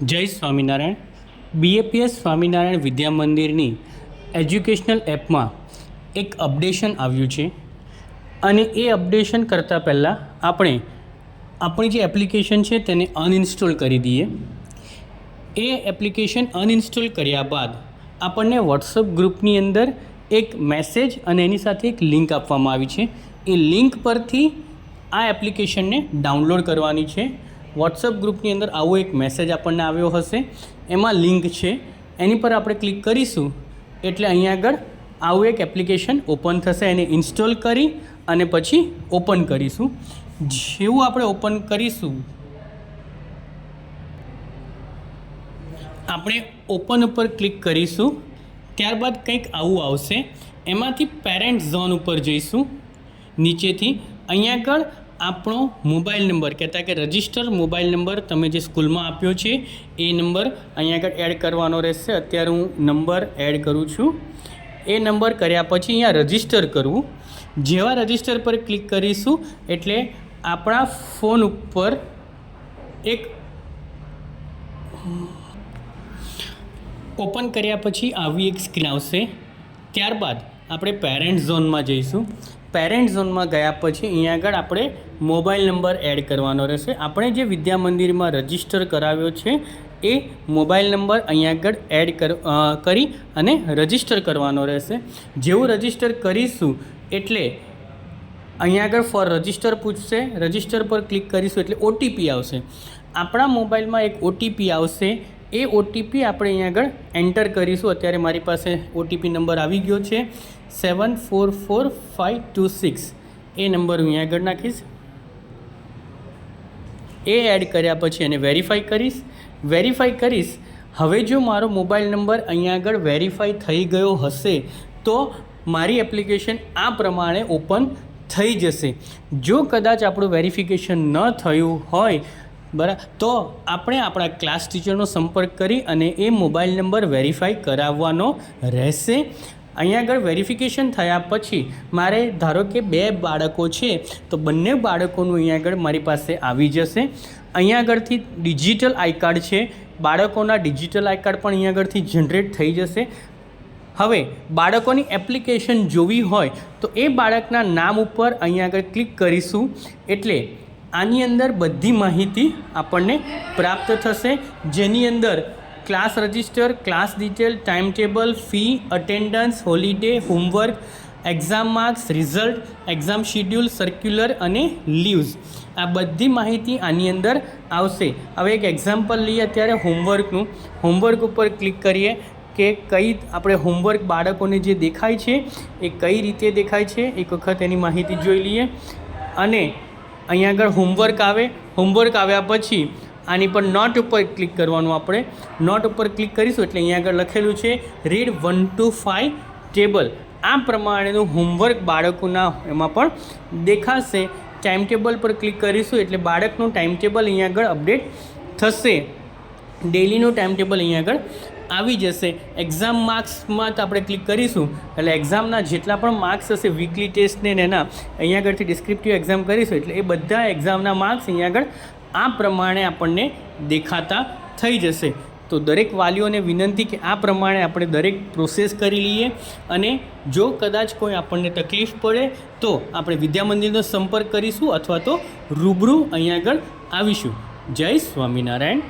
જય સ્વામિનારાયણ. બીએપીએસ સ્વામિનારાયણ વિદ્યા મંદિરની એજ્યુકેશનલ એપમાં એક અપડેશન આવ્યું છે અને એ અપડેશન કરતાં પહેલાં આપણે આપણી જે એપ્લિકેશન છે તેને અનઇન્સ્ટોલ કરી દઈએ. એ એપ્લિકેશન અનઇન્સ્ટોલ કર્યા બાદ આપણને વોટ્સઅપ ગ્રુપની અંદર એક મેસેજ અને એની સાથે એક લિંક આપવામાં આવી છે. એ લિંક પરથી આ એપ્લિકેશનને ડાઉનલોડ કરવાની છે. વોટ્સઅપ ગ્રુપની અંદર આવો એક મેસેજ આપણને આવ્યો હશે, એમાં લિંક છે, એની પર આપણે ક્લિક કરીશું એટલે અહીંયા આગળ આવું એક એપ્લિકેશન ઓપન થશે. એને ઇન્સ્ટોલ કરી અને પછી ઓપન કરીશું. જેવું આપણે ઓપન કરીશું આપણે ઓપન ઉપર ક્લિક કરીશું, ત્યારબાદ કંઈક આવું આવશે. એમાંથી પેરેન્ટ ઝોન ઉપર જઈશું. નીચેથી અહીંયા આગળ આપણો મોબાઈલ નંબર કહેતા કે રજિસ્ટર મોબાઈલ નંબર તમે જે સ્કૂલમાં આપ્યો છે એ નંબર અહીંયા આગળ એડ કરવાનો રહેશે. અત્યારે હું નંબર એડ કરું છું. એ નંબર કર્યા પછી અહીંયા રજિસ્ટર કરવું. જેવા રજિસ્ટર પર ક્લિક કરીશું એટલે આપણા ફોન ઉપર એક ઓપન કર્યા પછી આવી એક સ્ક્રીન આવશે. ત્યારબાદ આપણે પેરેન્ટ ઝોનમાં જઈશું. પેરેન્ટ ઝોનમાં ગયા પછી અહીંયા આગળ આપણે મોબાઈલ નંબર એડ કરવાનો રહેશે. આપણે જે વિદ્યા મંદિરમાં રજિસ્ટર કરાવ્યો છે એ મોબાઈલ નંબર અહીંયા આગળ એડ કરી અને રજિસ્ટર કરવાનો રહેશે. જેવું રજિસ્ટર કરીશું એટલે અહીંયા આગળ ફોર રજિસ્ટર પૂછશે. રજિસ્ટર પર ક્લિક કરીશું એટલે ઓટીપી આવશે. આપણા મોબાઈલમાં એક ઓટીપી આવશે. એ ઓટીપી આપણે અહીંયા આગળ એન્ટર કરીશું. અત્યારે મારી પાસે ઓટીપી નંબર આવી ગયો છે 744526. એ નંબર હું અહીંયા આગળ નાખીશ. એ એડ કર્યા પછી એને વેરીફાઈ કરીશ. હવે જો મારો મોબાઈલ નંબર અહીંયા આગળ વેરીફાઈ થઈ ગયો હશે તો મારી એપ્લિકેશન આ પ્રમાણે ઓપન થઈ જશે. જો કદાચ આપણું વેરિફિકેશન ન થયું હોય બરાબર તો આપણે આપણા ક્લાસ ટીચરનો સંપર્ક કરી અને એ મોબાઈલ નંબર વેરીફાઈ કરાવવાનો રહેશે. અહીંયા આગળ વેરિફિકેશન થયા પછી મારે ધારો કે 2 બાળકો છે તો બંને બાળકોનું અહીંયા આગળ મારી પાસે આવી જશે. અહીંયા આગળથી ડિજિટલ આઈ કાર્ડ છે, બાળકોના ડિજિટલ આઈ કાર્ડ પણ અહીંયા આગળથી જનરેટ થઈ જશે. હવે બાળકોની એપ્લિકેશન જોવી હોય તો એ બાળકના નામ ઉપર અહીંયા આગળ ક્લિક કરીશું એટલે આની અંદર બધી માહિતી આપણને પ્રાપ્ત થશે, જેની અંદર class register, class detail, time table, fee, attendance, holiday, homework, exam marks, result, exam schedule, circular અને લીવ્સ, આ બધી માહિતી આની અંદર આવશે. હવે એક એક્ઝામ્પલ લઈએ અત્યારે હોમવર્કનું. હોમવર્ક ઉપર ક્લિક કરીએ કે કઈ આપણે હોમવર્ક બાળકોને જે દેખાય છે એ કઈ રીતે દેખાય છે એક વખત એની માહિતી જોઈ લઈએ. અને અહીંયા આગળ હોમવર્ક આવે. હોમવર્ક આવ્યા પછી આની પર નોટ ઉપર ક્લિક કરવાનું. આપણે નોટ ઉપર ક્લિક કરીશું એટલે અહીંયા આગળ લખેલું છે રીડ 1 to 5 ટેબલ. આ પ્રમાણેનું હોમવર્ક બાળકોના એમાં પણ દેખાશે. ટાઈમ ટેબલ પર ક્લિક કરીશું એટલે બાળકનું ટાઈમ ટેબલ અહીંયા આગળ અપડેટ થશે. ડેલીનું ટાઈમ ટેબલ અહીંયા આગળ આવી જશે. એક્ઝામ માર્ક્સમાં તો આપણે ક્લિક કરીશું એટલે એક્ઝામના જેટલા પણ માર્ક્સ હશે વીકલી ટેસ્ટને એના અહીંયા આગળથી ડિસ્ક્રિપ્ટિવ એક્ઝામ કરીશું એટલે એ બધા એક્ઝામના માર્ક્સ અહીંયા આગળ આ પ્રમાણે આપણને દેખાતા થઈ જશે. તો દરેક વાલીઓને વિનંતી કે આ પ્રમાણે આપણે દરેક પ્રોસેસ કરી લઈએ અને જો કદાચ કોઈ આપણને તકલીફ પડે તો આપણે વિદ્યા મંદિરનો સંપર્ક કરીશું અથવા તો રૂબરૂ અહીંયા આગળ આવીશું. જય સ્વામિનારાયણ.